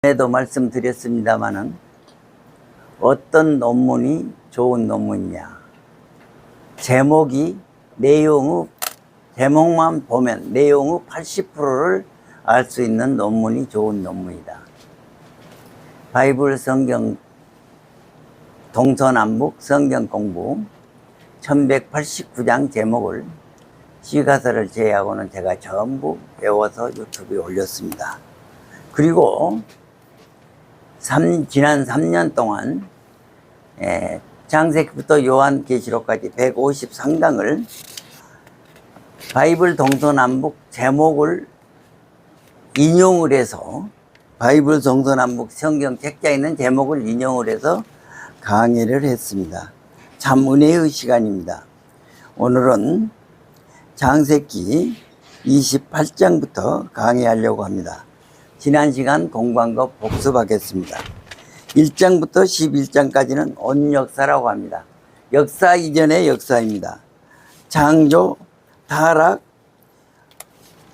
전에도 말씀드렸습니다마는 어떤 논문이 좋은 논문이냐, 제목만 보면 내용의 80%를 알 수 있는 논문이 좋은 논문이다. 바이블 성경 동서남북 성경 공부 1189장 제목을 시가서를 제외하고는 제가 전부 외워서 유튜브에 올렸습니다. 그리고 지난 3년 동안 창세기부터 요한계시록까지 153강을 바이블 동서남북 제목을 인용을 해서 바이블 동서남북 성경 책자에 있는 제목을 인용을 해서 강의를 했습니다. 참 은혜의 시간입니다. 오늘은 창세기 28장부터 강의하려고 합니다. 지난 시간 공부한 거 복습하겠습니다. 1장부터 11장까지는 온 역사라고 합니다. 역사 이전의 역사입니다. 창조, 타락,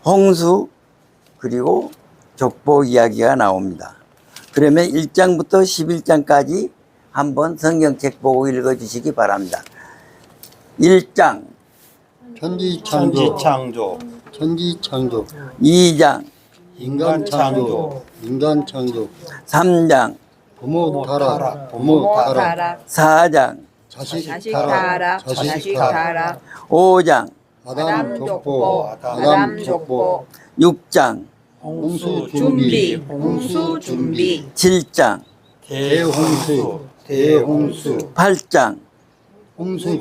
홍수, 그리고 족보 이야기가 나옵니다. 그러면 1장부터 11장까지 한번 성경책 보고 읽어주시기 바랍니다. 1장 천지창조 2장 인간창조 3장 부모 타락 4장 자식 자식 타락 타락 5장 아담 족보 6장 홍수 준비 준비 7장 대홍수 8장 홍수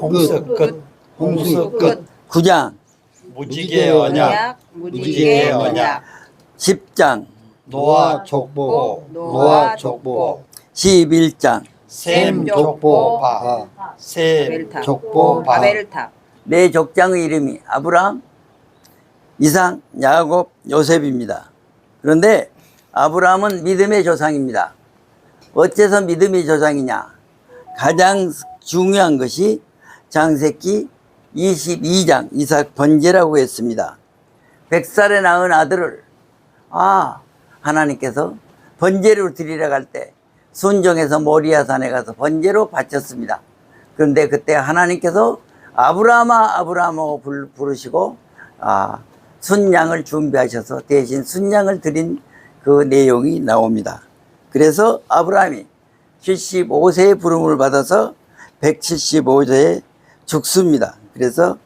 끝 9장 무지개 언약 무지개 언약 10장 노아 족보 11장 셈 족보 바벨탑 네 족장의 이름이 아브라함, 이삭, 야곱, 요셉입니다. 그런데 아브라함은 믿음의 조상입니다. 어째서 믿음의 조상이냐? 가장 중요한 것이 창세기 22장 이삭 번제라고 했습니다. 100살에 낳은 아들을 하나님께서 번제로 드리라고 할 때 순종해서 모리아산에 가서 번제로 바쳤습니다. 그런데 그때 하나님께서 아브라함아 부르시고 순양을 준비하셔서 대신 순양을 드린 그 내용이 나옵니다. 그래서 아브라함이 75세의 부름을 받아서 175세에 죽습니다. 그래서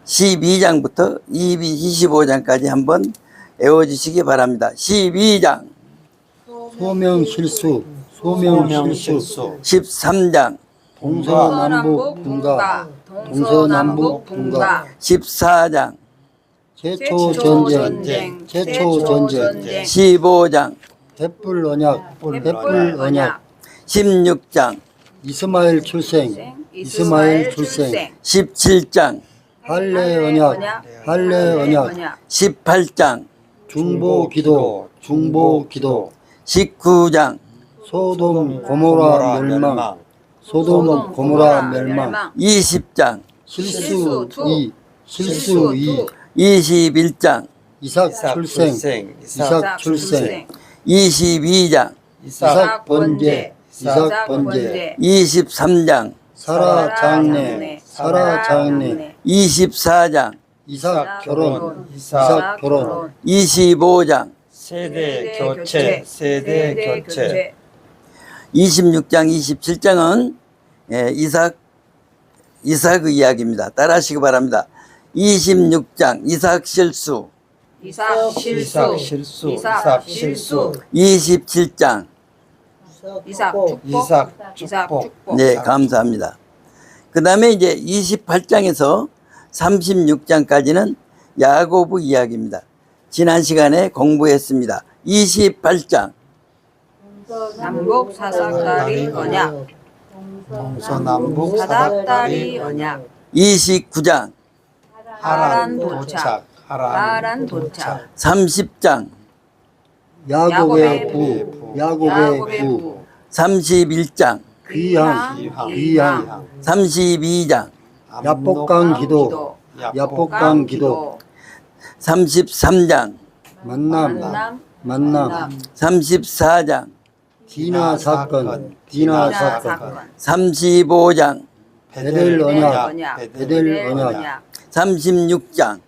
12장부터 25장까지 한번 외워주시기 바랍니다. 12장 소명실수 13장 동서남북 분가 14장 제초 전쟁 15장 횃불 언약 16장 이스마엘 출생 17장 할례 언약 18장 중보 기도 19장 소돔 고모라 멸망 20장 실수 2 21장 이삭 출생 22장 이삭 번제 23장 사라 장례 24장 이삭 결혼 25장 세대 교체 26장 27장은 이삭의 이야기입니다. 따라하시기 바랍니다. 26장 이삭 실수 27장 이삭 축복 네, 감사합니다. 그 다음에 이제 28장에서 36장까지는 야고보 이야기입니다. 지난 시간에 공부했습니다. 28장 남북 사닥다리 언약 동서남북 사닥다리 언약 29장 하란 도착 30장 야곱의 부 31장 귀향 32장 야복강 기도 33장 만남 만남 34장, 디나 사건 디나 사건 35장, 베델 언약 언약 베델 언약 36장.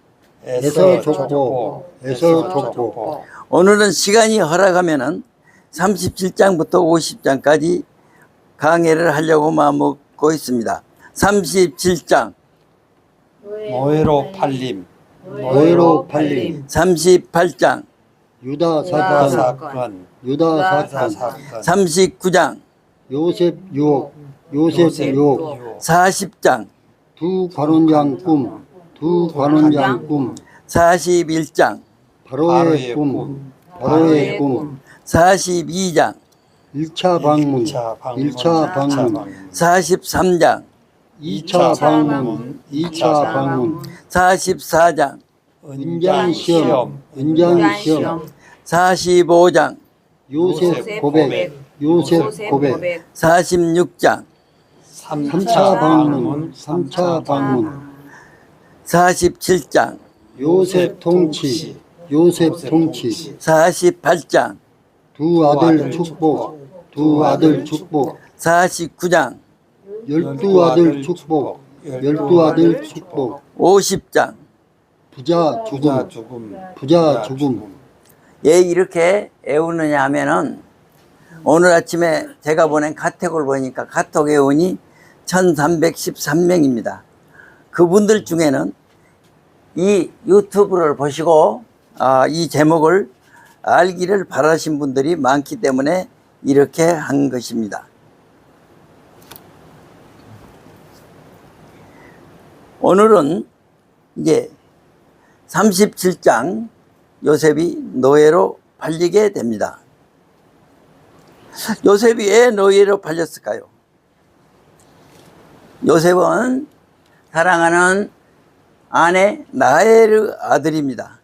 에서 족보 에서 족보 오늘은 시간이 허락하면은 37장부터 50장까지 강해를 하려고 마음먹고 있습니다. 37장, 노예로 팔림, 노예로 팔림 38장, 유다 유다 사건 사건, 유다 유다 사건 사건, 39장, 요셉 유혹 요셉 유혹 40장, 두 관원장 꿈두 관원장 꿈 41장, 바로의 꿈 바로의 꿈 42장, 1차 방문 1차 방문, 1차 방문 43장, 2차 방문 2차 방문 44장, 은장 시험 은장 시험 45장, 요셉 고백 요셉 고백 46장, 3차 방문 3차 방문 47장, 요셉 통치 요셉 통치 48장, 두 아들 축복 두 아들 축복 49장, 12아들 축복 12아들 축복 50장. 부자 부자 죽음 죽음, 부자 죽음 왜 이렇게 애우느냐 하면은 오늘 아침에 제가 보낸 카톡을 보니까 카톡 애운이 1313명입니다. 그분들 중에는 이 유튜브를 보시고 이 제목을 알기를 바라신 분들이 많기 때문에 이렇게 한 것입니다. 오늘은 이제 37장 요셉이 노예로 팔리게 됩니다. 요셉이 왜 노예로 팔렸을까요? 요셉은 사랑하는 아내 라헬의 아들입니다.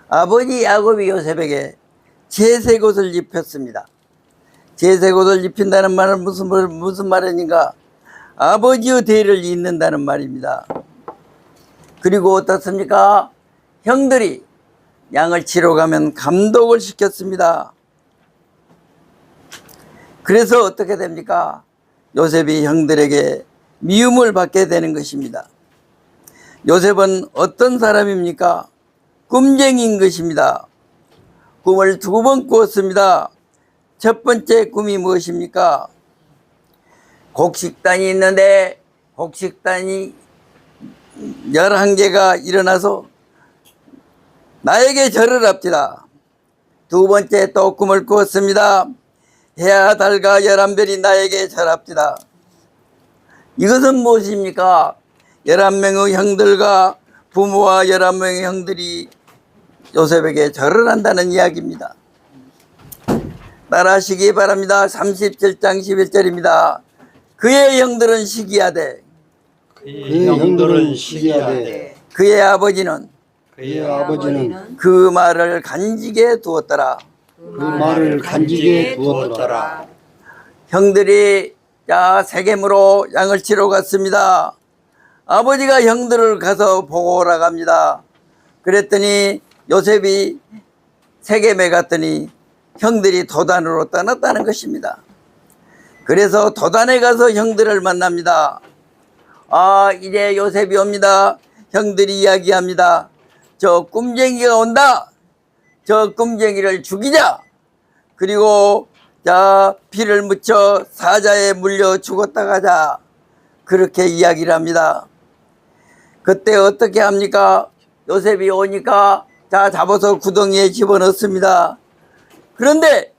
아버지 야곱이 요셉에게 제색옷을 입혔습니다. 제색옷을 입힌다는 말은 무슨 말인가? 아버지의 대를 잇는다는 말입니다. 그리고 어떻습니까? 형들이 양을 치러 가면 감독을 시켰습니다. 그래서 어떻게 됩니까? 요셉이 형들에게 미움을 받게 되는 것입니다. 요셉은 어떤 사람입니까? 꿈쟁이인 것입니다. 꿈을 2번 꾸었습니다. 첫 번째 꿈이 무엇입니까? 곡식단이 있는데 곡식단이 11개가 일어나서 나에게 절을 합시다. 두 번째 또 꿈을 꾸었습니다. 해와 달과 11별이 나에게 절합시다. 이것은 무엇입니까? 11명의 형들과 부모와 11명의 형들이 요셉에게 절을 한다는 이야기입니다. 따라하시기 바랍니다. 37장 11절입니다. 그의 형들은 시기하되 그의 형들은 시기하되 그의 아버지는 그의 아버지는 그 말을 간직해 두었더라. 그 말을 간직해 두었더라. 형들이 세겜으로 양을 치러 갔습니다. 아버지가 형들을 가서 보고 오라 갑니다. 그랬더니 요셉이 세겜에 갔더니 형들이 도단으로 떠났다는 것입니다. 그래서 도단에 가서 형들을 만납니다. 이제 요셉이 옵니다. 형들이 이야기합니다. 저 꿈쟁이가 온다. 저 꿈쟁이를 죽이자. 그리고 피를 묻혀 사자에 물려 죽었다 가자. 그렇게 이야기를 합니다. 그때 어떻게 합니까? 요셉이 오니까 잡아서 구덩이에 집어넣습니다. 그런데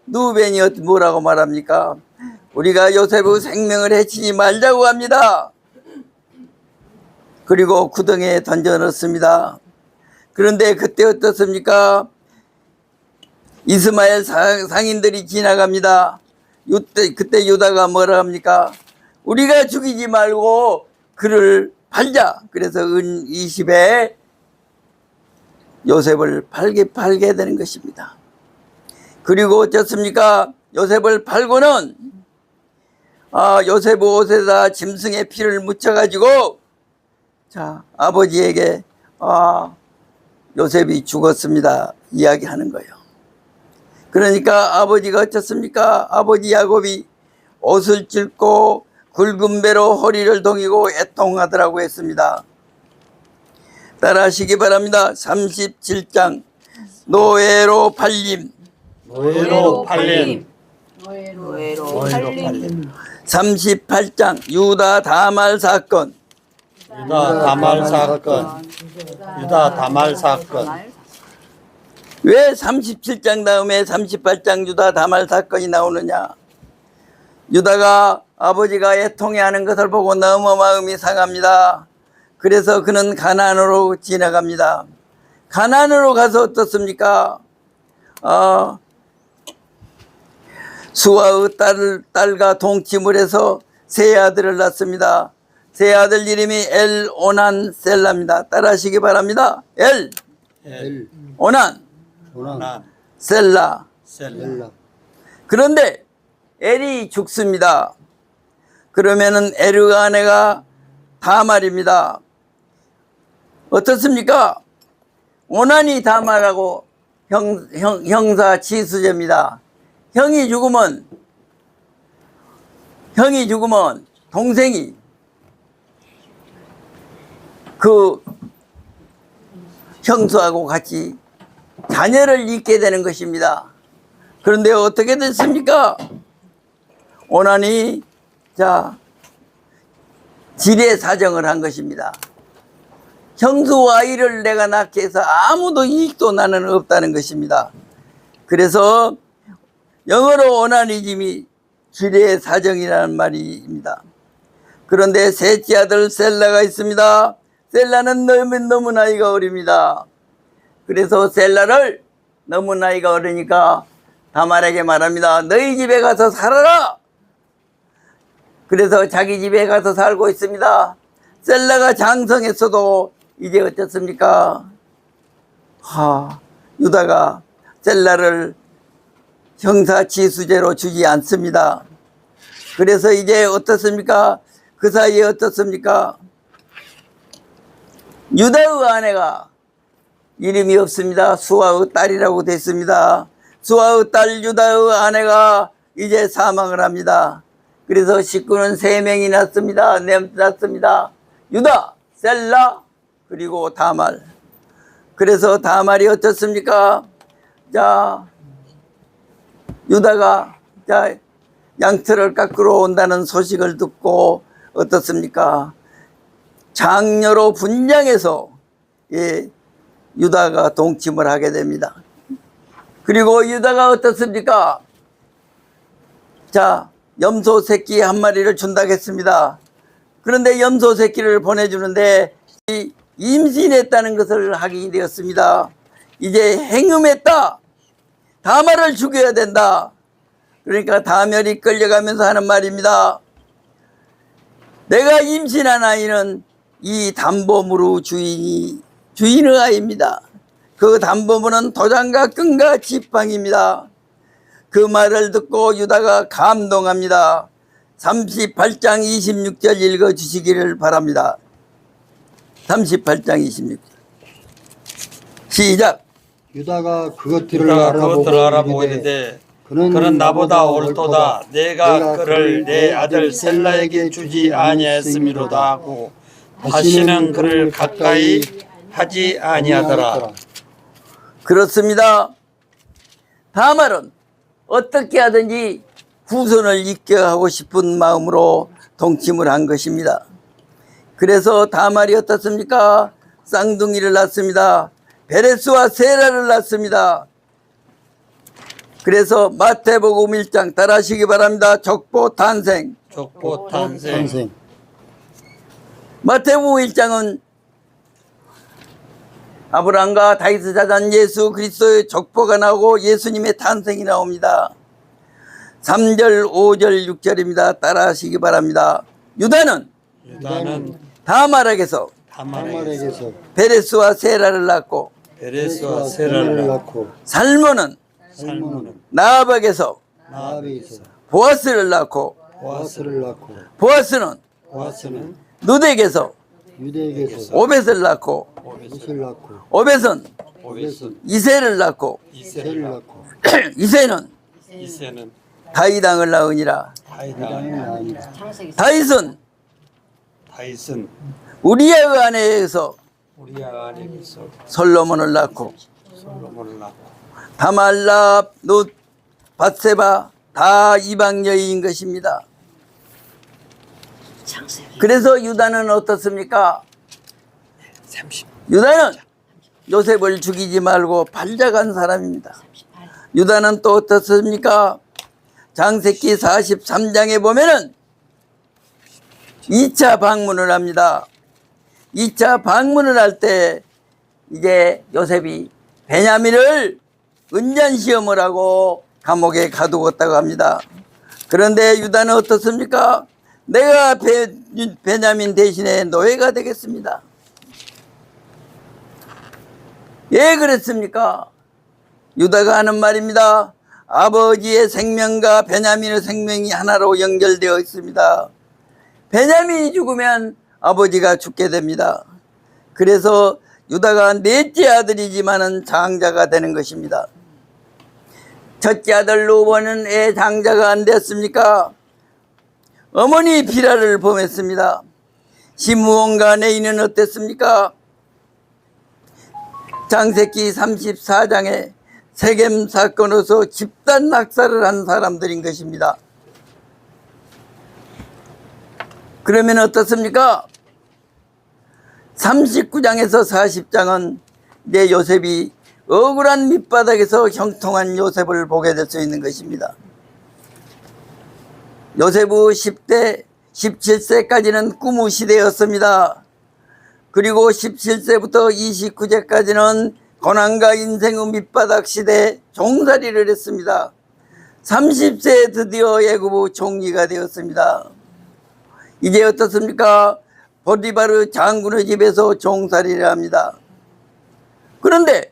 누벤이 뭐라고 말합니까? 우리가 요셉의 생명을 해치지 말자고 합니다. 그리고 구덩이에 던져 넣습니다. 그런데 그때 어떻습니까? 이스마엘 상인들이 지나갑니다. 그때 유다가 뭐라 합니까? 우리가 죽이지 말고 그를 팔자. 그래서 은 20에 요셉을 팔게 되는 것입니다. 그리고 어떻습니까? 요셉을 팔고는 요셉 옷에다 짐승의 피를 묻혀가지고 아버지에게 요셉이 죽었습니다 이야기하는 거예요. 그러니까 아버지가 어쩌습니까? 아버지 야곱이 옷을 찢고 굵은 배로 허리를 동이고 애통하더라고 했습니다. 따라하시기 바랍니다. 37장 노예로 팔림. 노예로 팔림. 노예로 팔림. 38장 유다 다말 사건. 유다 다말 사건. 유다 다말 사건. 왜 37장 다음에 38장 유다 다말 사건이 나오느냐? 유다가 아버지가 애통해하는 것을 보고 너무 마음이 상합니다. 그래서 그는 가나안으로 지나갑니다. 가나안으로 가서 어떻습니까? 수아의 딸과 동침을 해서 세 아들을 낳습니다. 세 아들 이름이 엘, 오난, 셀라입니다. 따라하시기 바랍니다. 엘, 엘, 오난, 오난, 셀라. 셀라. 그런데 엘이 죽습니다. 그러면은 에르 아내가 다말입니다. 어떻습니까? 오난이 다말하고 형사 지수제입니다. 형이 죽으면 동생이 그 형수하고 같이 자녀를 잇게 되는 것입니다. 그런데 어떻게 됐습니까? 오난이 지레 사정을 한 것입니다. 형수 아이를 내가 낳게 해서 아무도 이익도 나는 없다는 것입니다. 그래서 영어로 오나니즘이 지레 사정이라는 말입니다. 그런데 셋째 아들 셀라가 있습니다. 셀라는 너무 나이가 어립니다. 그래서 셀라를 너무 나이가 어리니까 다말에게 말합니다. 너희 집에 가서 살아라. 그래서 자기 집에 가서 살고 있습니다. 셀라가 장성했어도 이제 어떻습니까? 유다가 셀라를 형사치수제로 주지 않습니다. 그래서 이제 어떻습니까? 그 사이에 어떻습니까? 유다의 아내가 이름이 없습니다. 수아의 딸이라고 됐습니다. 수아의 딸 유다의 아내가 이제 사망을 합니다. 그래서 식구는 3명이 났습니다. 유다, 셀라, 그리고 다말. 그래서 다말이 어떻습니까? 유다가 양털을 깎으러 온다는 소식을 듣고 어떻습니까? 장녀로 분장해서 유다가 동침을 하게 됩니다. 그리고 유다가 어떻습니까? 염소 새끼 한 마리를 준다고 했습니다. 그런데 염소 새끼를 보내주는데 임신했다는 것을 확인이 되었습니다. 이제 행음했다. 다말을 죽여야 된다. 그러니까 다멜이 끌려가면서 하는 말입니다. 내가 임신한 아이는 이 담보물의 주인의 아이입니다. 그 담보물은 도장과 끈과 지팡이입니다. 그 말을 듣고 유다가 감동합니다. 38장 26절 읽어주시기를 바랍니다. 38장 26절 시작. 유다가 그것들을 그것들을 알아보고 알아보고 이르되 이르되 그는 나보다 옳도다. 내가 그를 내 아들 셀라에게 주지 아니하였음이로다 하고 다시는 그를 가까이 하지 아니하더라. 그렇습니다. 다말은 어떻게 하든지 후손을 잇게 하고 싶은 마음으로 동침을 한 것입니다. 그래서 다말이 어떻습니까? 쌍둥이를 낳습니다. 베레스와 세라를 낳습니다. 그래서 마태복음 1장 따라하시기 바랍니다. 족보 탄생. 족보 탄생. 마태복음 1장은 아브라함과 다윗의 자손 예수 그리스도의 족보가 나오고 예수님의 탄생이 나옵니다. 3절, 5절, 6절입니다. 따라하시기 바랍니다. 유다는 다말에게서 베레스와 세라를 낳고 세라를 낳고 살몬은 나압에게서 보아스를 낳고 보아스는 누덱에서 오벳을 낳고 오벳은 오벳은 이새를 낳고 이새를 새를 낳고 낳고 이새는 이새는 다윗왕을 낳으니라. 다윗왕을 낳으니라. 다윗은 다윗은 우리의 아내에서 우리아 안에서 솔로몬을 낳고 솔로몬을 낳고 다말라 룻 밧세바 다 이방 여인인 것입니다. 그래서 유다는 어떻습니까? 30 유다는 요셉을 죽이지 말고 발작한 사람입니다. 유다는 또 어떻습니까? 장세기 43장에 보면은 2차 방문을 합니다. 2차 방문을 할 때 이제 요셉이 베냐민을 은전시험을 하고 감옥에 가두었다고 합니다. 그런데 유다는 어떻습니까? 내가 베냐민 대신에 노예가 되겠습니다. 왜 그랬습니까? 유다가 하는 말입니다. 아버지의 생명과 베냐민의 생명이 하나로 연결되어 있습니다. 베냐민이 죽으면 아버지가 죽게 됩니다. 그래서 유다가 넷째 아들이지만은 장자가 되는 것입니다. 첫째 아들 루벤은 애 장자가 안 됐습니까? 어머니 비라를 범했습니다. 시므온과 레이는 어땠습니까? 장세기 34장에 세겜 사건으로서 집단 낙살을 한 사람들인 것입니다. 그러면 어떻습니까? 39장에서 40장은 내 요셉이 억울한 밑바닥에서 형통한 요셉을 보게 될 수 있는 것입니다. 요셉의 10대, 17세까지는 꿈의 시대였습니다. 그리고 17세부터 29세까지는 고난과 인생의 밑바닥 시대에 종살이를 했습니다. 30세에 드디어 애굽의 총리가 되었습니다. 이제 어떻습니까? 보디바르 장군의 집에서 종살이를 합니다. 그런데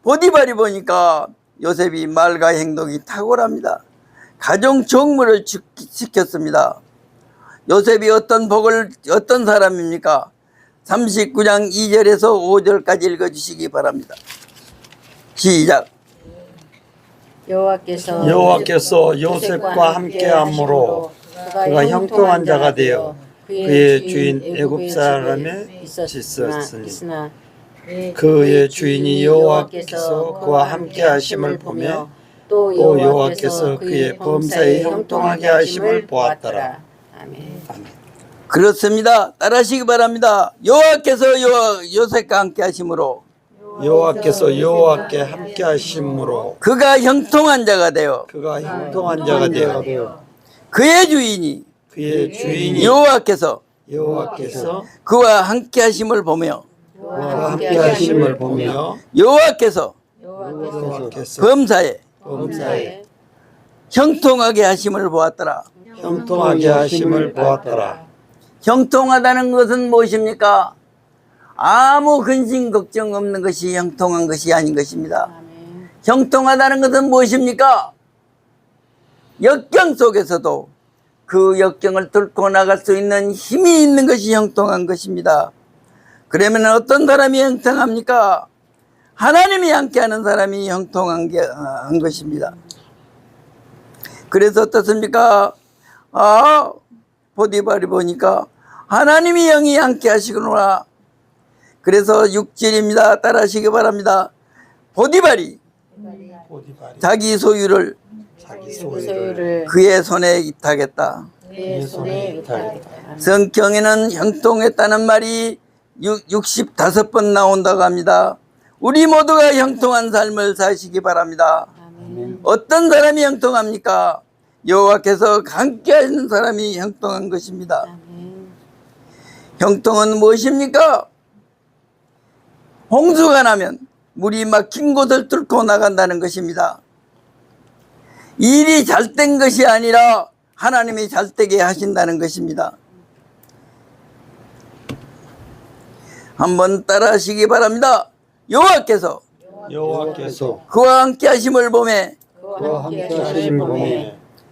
보디발이 보니까 요셉이 말과 행동이 탁월합니다. 가정 정무를 지켰습니다. 요셉이 어떤 사람입니까? 39장 2절에서 5절까지 읽어주시기 바랍니다. 시작. 여호와께서 요셉과 함께함으로 그가 형통한 자가 되어 그의 주인 애굽 사람에 있었으니 그의 주인이 여호와께서 그와 함께하심을 보며 또 여호와께서 그의 범사에 형통하게 하심을 보았더라. 아멘. 그렇습니다. 따라하시기 바랍니다. 여호와께서 요셉과 함께 하심으로 여호와께서 여호와께 함께하심으로 그가 형통한 자가 되어 그가 형통한 자가 되어 그의 주인이 그의 주인이 여호와께서 그와 함께 하심을 보며 그와 함께하심을 보며 여호와께서 범사에 형통하게 하심을 보았더라. 형통하게 하심을 보았더라. 형통하다는 것은 무엇입니까? 아무 근심 걱정 없는 것이 형통한 것이 아닌 것입니다. 형통하다는 것은 무엇입니까? 역경 속에서도 그 역경을 뚫고 나갈 수 있는 힘이 있는 것이 형통한 것입니다. 그러면 어떤 사람이 형통합니까? 하나님이 함께하는 사람이 형통한 것입니다. 그래서 어떻습니까? 보디발이 보니까 하나님이 영이 함께 하시구나. 그래서 6절입니다. 따라하시기 바랍니다. 보디발이 자기 소유를 그의 손에 이탁했다. 성경에는 형통했다는 말이 65번 나온다고 합니다. 우리 모두가 형통한 삶을 사시기 바랍니다. 어떤 사람이 형통합니까? 여호와께서 함께 하시는 사람이 형통한 것입니다. 형통은 무엇입니까? 홍수가 나면 물이 막힌 곳을 뚫고 나간다는 것입니다. 일이 잘 된 것이 아니라 하나님이 잘 되게 하신다는 것입니다. 한번 따라하시기 바랍니다. 여호와께서 그와 함께 하심을 보며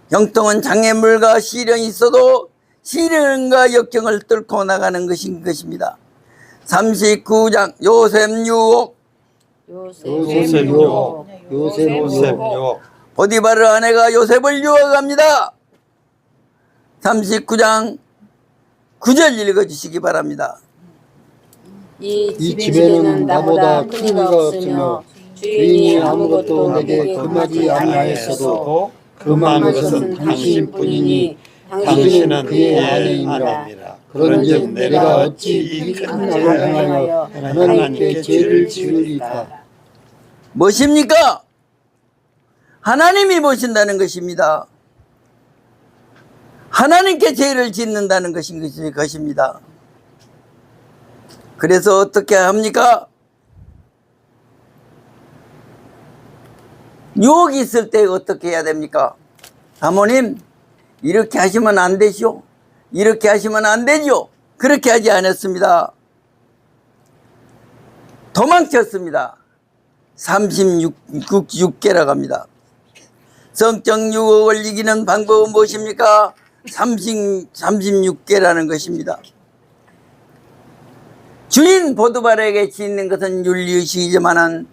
형통은 장애물과 시련이 있어도 시련과 역경을 뚫고 나가는 것인 것입니다. 39장 요셉 유혹 요셉요. 요셉요. 보디바르 아내가 요셉을 유혹합니다. 39장 9절 읽어주시기 바랍니다. 이 집에는 나보다 큰 이가 없으며 주인이 아무것도 내게 금하지 아니하였어도 금한 것은 당신뿐이니 당신은 그의 아내이니라. 그런즉 내가 어찌 이 큰 일을 행하여 하나님께 죄를 지으리까. 무엇입니까? 하나님이 보신다는 것입니다. 하나님께 죄를 짓는다는 것입니다. 그래서 어떻게 합니까? 유혹이 있을 때 어떻게 해야 됩니까? 사모님, 이렇게 하시면 안 되죠. 이렇게 하시면 안 되죠. 그렇게 하지 않았습니다. 도망쳤습니다. 36개라고 합니다. 성적 유혹을 이기는 방법은 무엇입니까? 36개라는 것입니다. 주인 보드발에게 짓는 것은 윤리의식이지만은,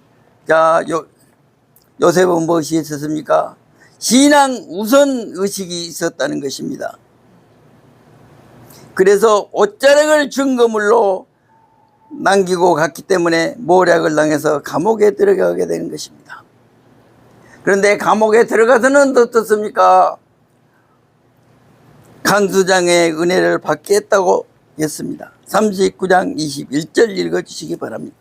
요셉은 무엇이 있었습니까? 신앙 우선 의식이 있었다는 것입니다. 그래서 옷자락을 증거물로 남기고 갔기 때문에 모략을 당해서 감옥에 들어가게 되는 것입니다. 그런데 감옥에 들어가서는 어떻습니까? 간수장의 은혜를 받겠다고 했습니다. 39장 21절 읽어주시기 바랍니다.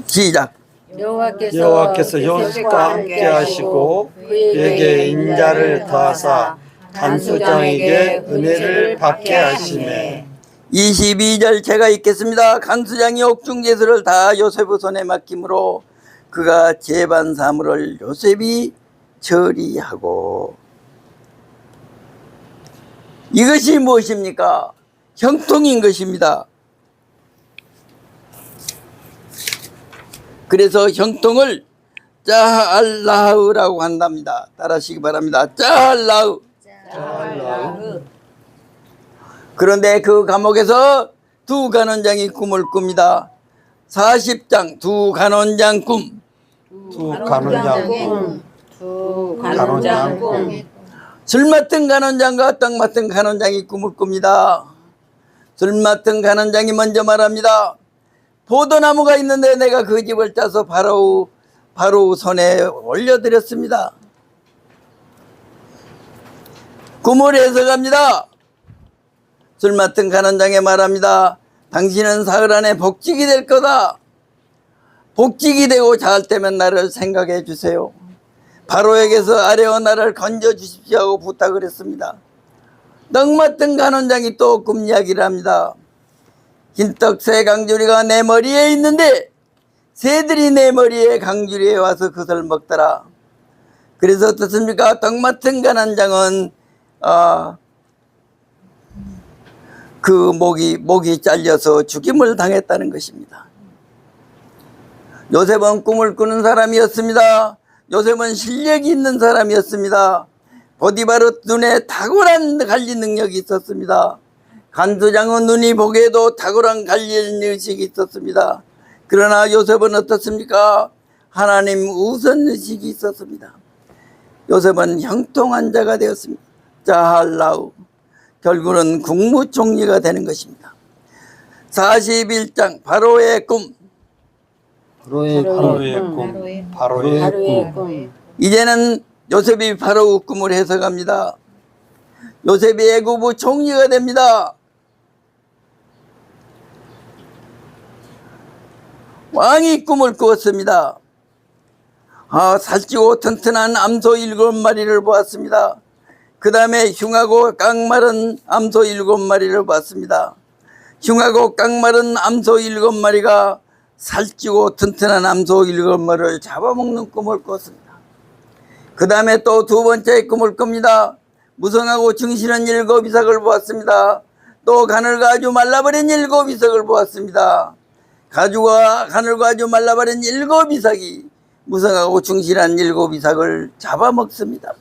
시작. 여호와께서 요셉과 함께 하시고 그에게 인자를 더하사 간수장에게 은혜를 받게 하시매. 22절 제가 읽겠습니다. 간수장이 옥중제수를 다 요셉의 손에 맡김으로 그가 재반 사물을 요셉이 처리하고. 이것이 무엇입니까? 형통인 것입니다. 그래서 형통을 짜알라흐라고 한답니다. 따라하시기 바랍니다. 짜알라흐. 그런데 그 감옥에서 두 간원장이 꿈을 꿉니다. 40장 두 간원장 꿈. 두 간원장 꿈. 술 맡은 간원장과 떡 맡은 간원장이 꿈을 꿉니다. 술 맡은 간원장이 먼저 말합니다. 포도나무가 있는데 내가 그 집을 짜서 바로 손에 올려드렸습니다. 꿈을 해석합니다. 술 맡은 간원장이 말합니다. 당신은 사흘 안에 복직이 될 거다. 복직이 되고 잘 때면 나를 생각해 주세요. 바로에게서 아래와 나를 건져 주십시오 하고 부탁을 했습니다. 떡 맡은 간원장이 또 꿈 이야기를 합니다. 흰떡 새 강주리가 내 머리에 있는데 새들이 내 머리에 강주리에 와서 그것을 먹더라. 그래서 어떻습니까? 떡 맡은 간원장은 그 목이 잘려서 죽임을 당했다는 것입니다. 요셉은 꿈을 꾸는 사람이었습니다. 요셉은 실력이 있는 사람이었습니다. 보디바르 눈에 탁월한 관리 능력이 있었습니다. 간수장은 눈이 보기에도 탁월한 관리 의식이 있었습니다. 그러나 요셉은 어떻습니까? 하나님 우선 의식이 있었습니다. 요셉은 형통한 자가 되었습니다. 자할라우. 결국은 국무총리가 되는 것입니다. 41장 바로의 꿈. 바로의 꿈. 이제는 요셉이 바로 꿈을 해석합니다. 요셉이 애굽의 총리가 됩니다. 왕이 꿈을 꾸었습니다. 살찌고 튼튼한 암소 7마리를 보았습니다. 그 다음에 흉하고 깡마른 암소 7마리를 보았습니다. 흉하고 깡마른 암소 7마리가 살찌고 튼튼한 암소 7마리를 잡아먹는 꿈을 꿨습니다. 그 다음에 또 두 번째 꿈을 꿉니다. 무성하고 증실한 7 이삭을 보았습니다. 또 가늘고 아주 말라버린 7 이삭을 보았습니다. 가늘고 아주 말라버린 7 이삭이 무성하고 충실한 7 이삭을 잡아먹습니다.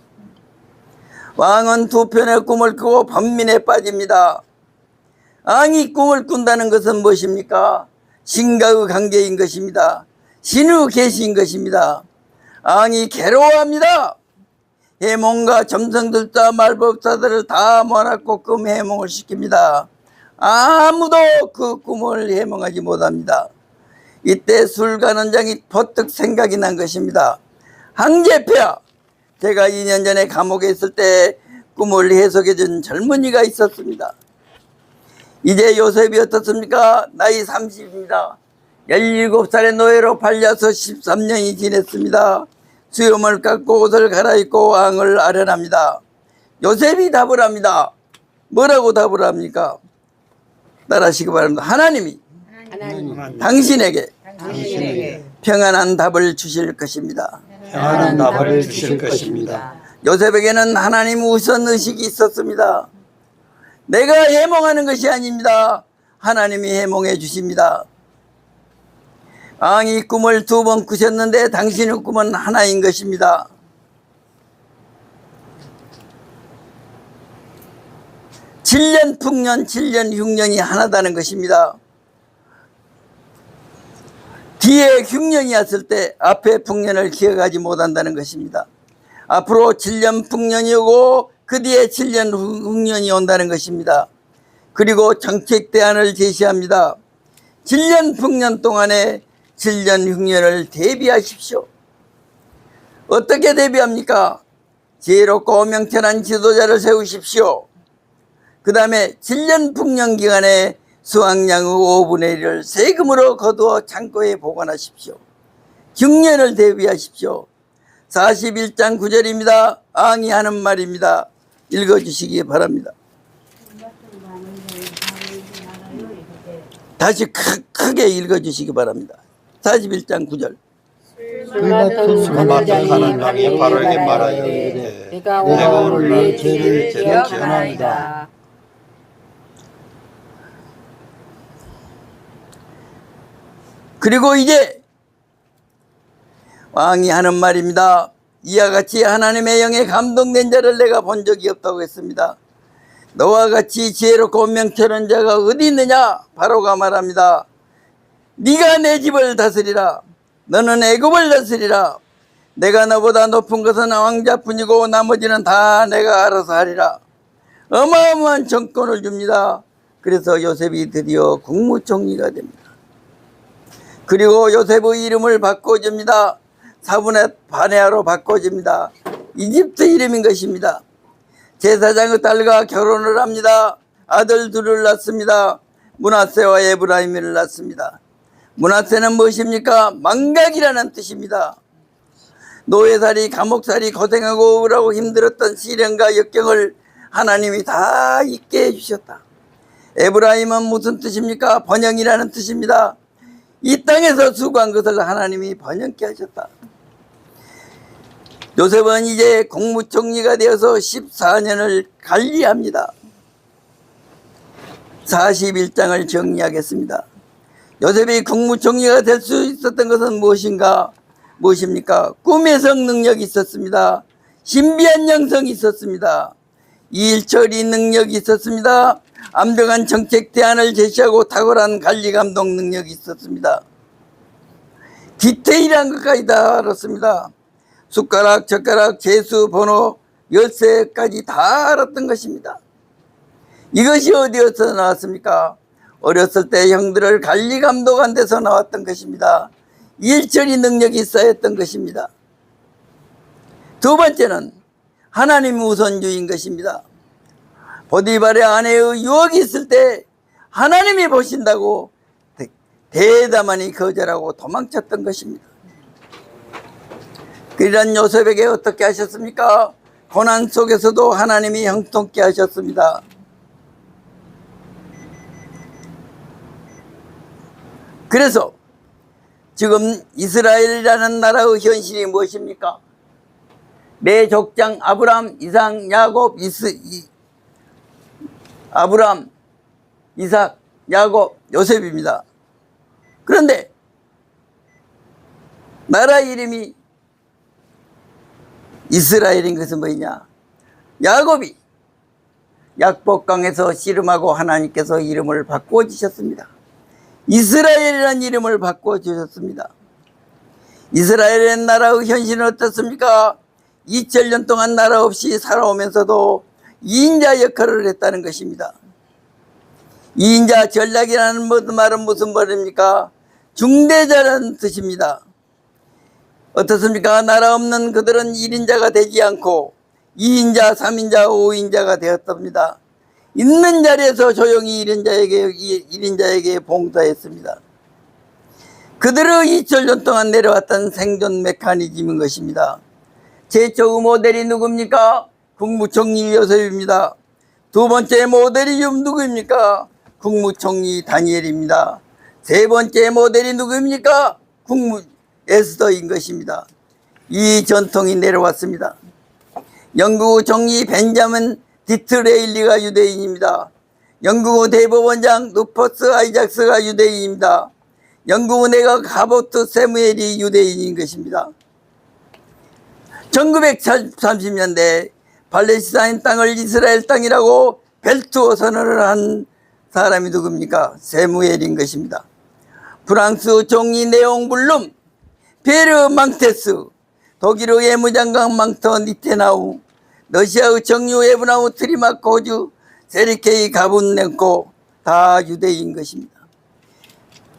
왕은 두 편의 꿈을 꾸고 번민에 빠집니다. 왕이 꿈을 꾼다는 것은 무엇입니까? 신과의 관계인 것입니다. 신의 계시인 것입니다. 왕이 괴로워합니다. 해몽과 점성들과 말법사들을 다 모아놓고 꿈 해몽을 시킵니다. 아무도 그 꿈을 해몽하지 못합니다. 이때 술관원장이 퍼뜩 생각이 난 것입니다. 황제폐하, 제가 2년 전에 감옥에 있을 때 꿈을 해석해준 젊은이가 있었습니다. 이제 요셉이 어떻습니까? 나이 30입니다. 17살의 노예로 팔려서 13년이 지냈습니다. 수염을 깎고 옷을 갈아입고 왕을 아련합니다. 요셉이 답을 합니다. 뭐라고 답을 합니까? 따라하시기 바랍니다. 하나님이 당신에게 평안한 답을 주실 것입니다. 평안한 답을 주실 것입니다. 요셉에게는 하나님 우선 의식이 있었습니다. 내가 해몽하는 것이 아닙니다. 하나님이 해몽해 주십니다. 왕이 꿈을 2번 꾸셨는데 당신의 꿈은 하나인 것입니다. (7년) 풍년, 7년 흉년이 하나다는 것입니다. 뒤에 흉년이 왔을 때 앞에 풍년을 기억하지 못한다는 것입니다. 앞으로 7년 풍년이 오고 그 뒤에 7년 흉년이 온다는 것입니다. 그리고 정책 대안을 제시합니다. 7년 풍년 동안에 7년 흉년을 대비하십시오. 어떻게 대비합니까? 지혜롭고 명철한 지도자를 세우십시오. 그 다음에 7년 풍년 기간에 수확량의 5분의 1을 세금으로 거두어 창고에 보관하십시오. 흉년을 대비하십시오. 41장 9절입니다. 왕이 하는 말입니다. 읽어주시기 바랍니다. 다시 크게 읽어주시기 바랍니다. 41장 9절. 술 맡은 왕이 바로에게 말하여 이르되 내가 오늘 내 죄를 기억하나이다. 그리고 이제 왕이 하는 말입니다. 이와 같이 하나님의 영에 감동된 자를 내가 본 적이 없다고 했습니다. 너와 같이 지혜롭고 명철한 자가 어디 있느냐? 바로가 말합니다. 네가 내 집을 다스리라. 너는 애굽을 다스리라. 내가 너보다 높은 것은 왕자뿐이고 나머지는 다 내가 알아서 하리라. 어마어마한 정권을 줍니다. 그래서 요셉이 드디어 국무총리가 됩니다. 그리고 요셉의 이름을 바꿔줍니다. 사분의 바네아로 바꿔줍니다. 이집트 이름인 것입니다. 제사장의 딸과 결혼을 합니다. 아들 둘을 낳습니다. 므낫세와 에브라임을 낳습니다. 므낫세는 무엇입니까? 망각이라는 뜻입니다. 노예살이, 감옥살이 고생하고 우울하고 힘들었던 시련과 역경을 하나님이 다 잊게 해주셨다. 에브라임은 무슨 뜻입니까? 번영이라는 뜻입니다. 이 땅에서 수고한 것을 하나님이 번영케 하셨다. 요셉은 이제 국무총리가 되어서 14년을 관리합니다. 41장을 정리하겠습니다. 요셉이 국무총리가 될 수 있었던 것은 무엇입니까? 꿈해석 능력이 있었습니다. 신비한 영성이 있었습니다. 일처리 능력이 있었습니다. 완벽한 정책 대안을 제시하고 탁월한 관리 감독 능력이 있었습니다. 디테일한 것까지 다 알았습니다. 숟가락, 젓가락, 재수, 번호, 열쇠까지 다 알았던 것입니다. 이것이 어디에서 나왔습니까? 어렸을 때 형들을 관리 감독한 데서 나왔던 것입니다. 일처리 능력이 쌓였던 것입니다. 두 번째는 하나님 우선주의인 것입니다. 보디발의 아내의 유혹이 있을 때 하나님이 보신다고 대담하니 거절하고 도망쳤던 것입니다. 이런 요셉에게 어떻게 하셨습니까? 고난 속에서도 하나님이 형통케 하셨습니다. 그래서 지금 이스라엘이라는 나라의 현실이 무엇입니까? 내 족장 아브람, 이삭, 야곱, 아브람, 이삭, 야곱, 요셉입니다. 그런데 나라 이름이 이스라엘인 것은 뭐냐? 야곱이 약복강에서 씨름하고 하나님께서 이름을 바꾸어 주셨습니다. 이스라엘이라는 이름을 바꿔 주셨습니다. 이스라엘의 나라의 현실은 어떻습니까? 2000년 동안 나라 없이 살아오면서도 2인자 역할을 했다는 것입니다. 2인자 전략이라는 말은 무슨 말입니까? 중대자라는 뜻입니다. 어떻습니까? 나라 없는 그들은 1인자가 되지 않고 2인자, 3인자, 5인자가 되었답니다. 있는 자리에서 조용히 1인자에게 봉사했습니다. 그들의 2000년 동안 내려왔던 생존 메커니즘인 것입니다. 최초 모델이 누굽니까? 국무총리 요셉입니다. 두 번째 모델이 누구입니까? 국무총리 다니엘입니다. 세 번째 모델이 누구입니까? 국무 에스더인 것입니다. 이 전통이 내려왔습니다. 영국 총리 벤자민 디스레일리가 유대인입니다. 영국 대법원장 루퍼스 아이작스가 유대인입니다. 영국 내각 하버트 세무엘이 유대인인 것입니다. 1930년대 팔레스타인 땅을 이스라엘 땅이라고 벨트워 선언을 한 사람이 누굽니까? 세무엘인 것입니다. 프랑스 총리 네옹 블룸, 베르 망테스, 독일의 외무장관 망터 니테나우, 러시아의 정유 에브나우 트리마코주, 세르케이 가분넨코 다 유대인 것입니다.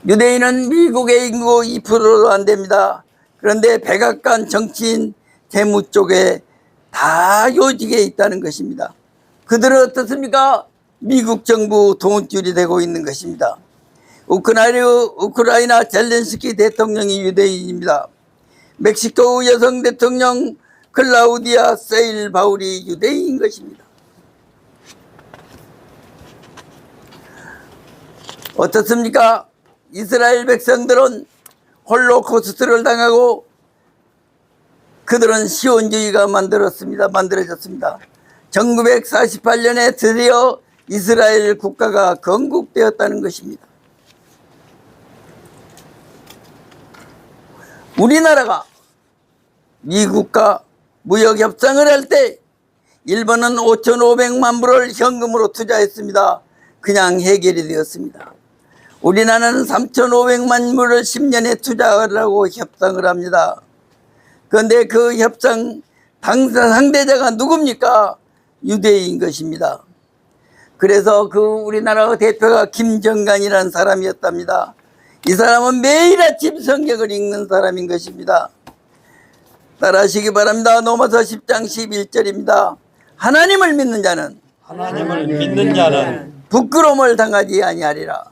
유대인은 미국의 인구 2%도 안 됩니다. 그런데 백악관 정치인 재무 쪽에 다 요직에 있다는 것입니다. 그들은 어떻습니까? 미국 정부 돈줄이 되고 있는 것입니다. 우크라이나 젤렌스키 대통령이 유대인입니다. 멕시코 여성 대통령 클라우디아 세일 바울이 유대인인 것입니다. 어떻습니까? 이스라엘 백성들은 홀로코스트를 당하고 그들은 시온주의가 만들어졌습니다. 1948년에 드디어 이스라엘 국가가 건국되었다는 것입니다. 우리나라가 미국과 무역협상을 할 때 일본은 5,500만 불을 현금으로 투자했습니다. 그냥 해결이 되었습니다. 우리나라는 3,500만 불을 10년에 투자하라고 협상을 합니다. 그런데 그 협상 상대자가 누굽니까? 유대인인 것입니다. 그래서 그 우리나라 대표가 김정관이라는 사람이었답니다. 이 사람은 매일 아침 성경을 읽는 사람인 것입니다. 따라하시기 바랍니다. 로마서 10장 11절입니다. 하나님을 믿는 자는 부끄러움을 당하지 아니하리라.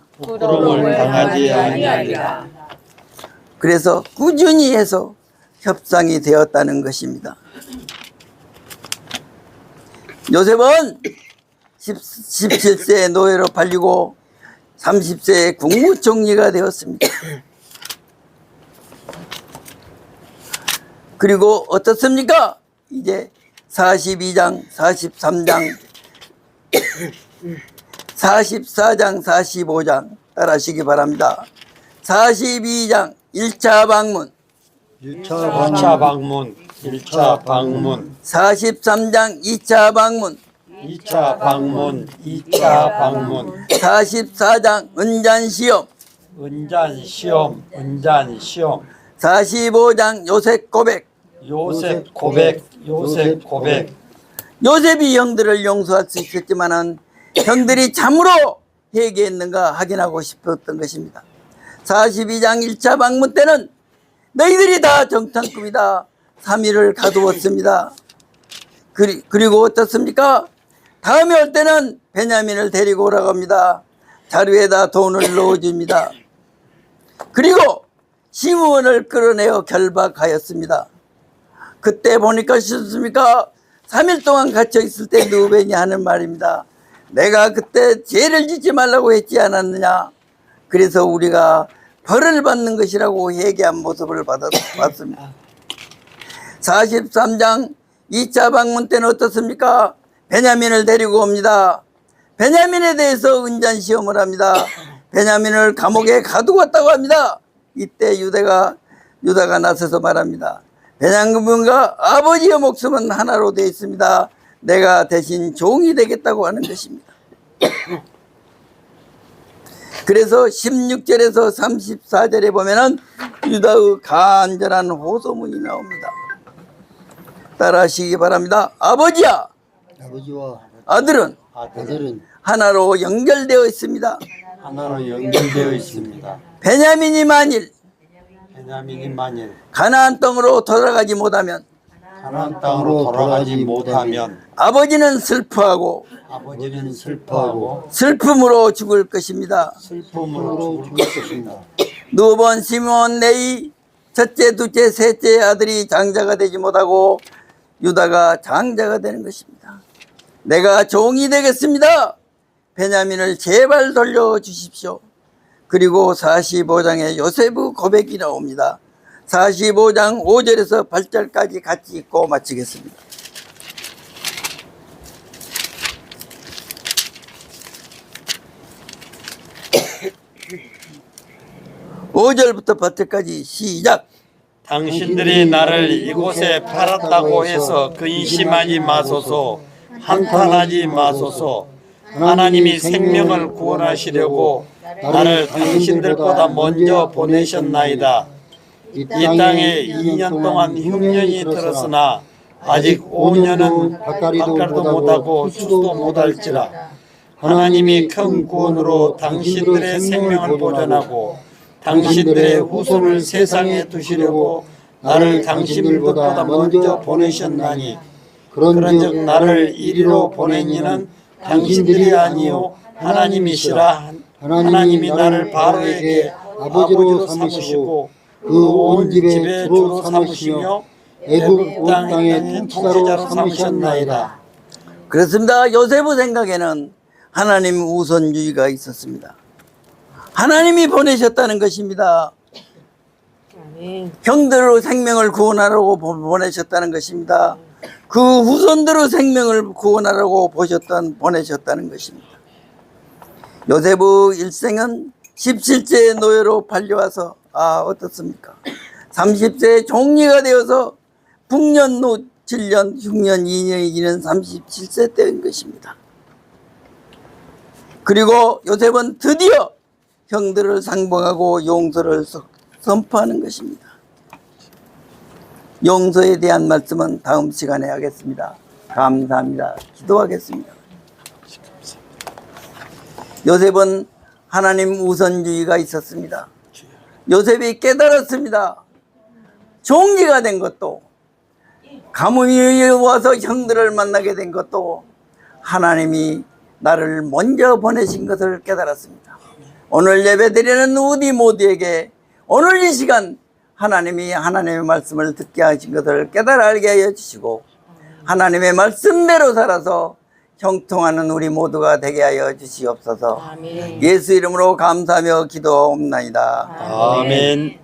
그래서 꾸준히 해서 협상이 되었다는 것입니다. 요셉은 17세에 노예로 팔리고 30세에 국무총리가 되었습니다. 그리고 어떻습니까? 이제 42장, 43장, 44장, 45장 따라하시기 바랍니다. 42장 1차 방문, 1차 방문, 1차 방문, 43장 2차 방문, 2차 방문, 2차 방문, 44장 은잔시험, 은잔시험, 은잔시험, 45장 요셉 고백, 요셉 고백, 요셉 고백. 요셉이 형들을 용서할 수 있었지만은 형들이 참으로 회개했는가 확인하고 싶었던 것입니다. 42장 1차 방문 때는 너희들이 다 정탐꾼이다. 3일을 가두었습니다. 그리고 어떻습니까? 다음에 올 때는 베냐민을 데리고 오라고 합니다. 자루에다 돈을 넣어줍니다. 그리고 시므온을 끌어내어 결박하였습니다. 그때 보니까 어떻습니까? 3일 동안 갇혀 있을 때 누벤이 하는 말입니다. 내가 그때 죄를 짓지 말라고 했지 않았느냐. 그래서 우리가 벌을 받는 것이라고 회개한 모습을 봤습니다. 43장 2차 방문 때는 어떻습니까? 베냐민을 데리고 옵니다. 베냐민에 대해서 은잔시험을 합니다. 베냐민을 감옥에 가두었다고 합니다. 이때 유다가 나서서 말합니다. 베냐민과 아버지의 목숨은 하나로 되어 있습니다. 내가 대신 종이 되겠다고 하는 것입니다. 그래서 16절에서 34절에 보면은 유다의 간절한 호소문이 나옵니다. 따라하시기 바랍니다. 아버지야, 아버지와 아들은 아들은 하나로 연결되어 있습니다. 하나로 연결되어 있습니다. 베냐민이 만일 베냐민이 만일 가나안 땅으로 돌아가지 못하면 가나안 땅으로 돌아가지 못하면 아버지는 슬퍼하고 아버지는 슬퍼하고 슬픔으로 죽을 것입니다. 슬픔으로 죽을 것입니다. 누번 시몬 레이 첫째, 둘째, 셋째 아들이 장자가 되지 못하고 유다가 장자가 되는 것입니다. 내가 종이 되겠습니다. 베냐민을 제발 돌려주십시오. 그리고 45장에 요셉의 고백이 나옵니다. 45장 5절에서 8절까지 같이 읽고 마치겠습니다. 5절부터 8절까지 시작. 당신들이 나를 이곳에 팔았다고 해서 근심하지 마소서, 한탄하지 마소서. 하나님이 생명을 구원하시려고 나를 당신들보다 먼저 보내셨나이다. 이 땅에 2년 동안 흉년이 들었으나 아직 5년은 바깥도 못하고 수도 못할지라. 하나님이 큰 구원으로 당신들의 생명을 보존하고 당신들의 후손을 세상에 두시려고 나를 당신들보다 먼저 보내셨나니, 그런즉 나를 이리로 보낸 이는 당신들이 아니요 하나님이시라. 하나님이 나를 바로에게 아버지로 삼으시고 그 온 집에 주로 삼으시며 애굽 온 땅의 통치자로 삼으셨나이다. 그렇습니다. 요셉의 생각에는 하나님 우선주의가 있었습니다. 하나님이 보내셨다는 것입니다. 형들의 생명을 구원하라고 보내셨다는 것입니다. 그 후손들의 생명을 구원하라고 보내셨다는 것입니다. 요셉의 일생은 17세의 노예로 팔려와서 어떻습니까? 30세의 종리가 되어서 북년로 7년, 흉년 2년이 지는 37세 때인 것입니다. 그리고 요셉은 드디어 형들을 상봉하고 용서를 선포하는 것입니다. 용서에 대한 말씀은 다음 시간에 하겠습니다. 감사합니다. 기도하겠습니다. 요셉은 하나님 우선주의가 있었습니다. 요셉이 깨달았습니다. 종리가 된 것도, 가뭄이 와서 형들을 만나게 된 것도 하나님이 나를 먼저 보내신 것을 깨달았습니다. 오늘 예배드리는 우리 모두에게 오늘 이 시간 하나님이 하나님의 말씀을 듣게 하신 것을 깨달아 알게 하여 주시고, 하나님의 말씀대로 살아서 형통하는 우리 모두가 되게 하여 주시옵소서. 아멘. 예수 이름으로 감사하며 기도하옵나이다. 아멘.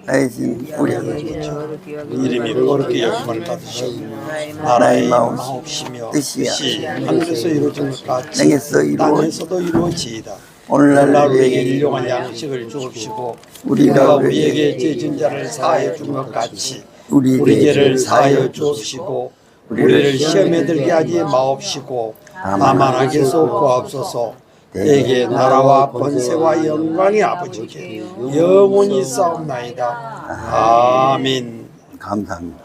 하신 우리 이름이 거룩히 여김을 받으시고 나라의 마옵시며 뜻이 하늘에서 이루어진 것 같이 땅에서도 이루어지이다. 오늘날 우리에게 일용할 양식을 주옵시고 우리가 우리에게 죄진 자를 사하여 준 것 같이 우리 죄를 사하여 주옵시고 우리를 시험에 들게 하지 마옵시고 다만 악에서 구하옵소서. 내게 나라와 번세와 영광이 아버지께 영원히 싸움나이다. 아멘. 감사합니다.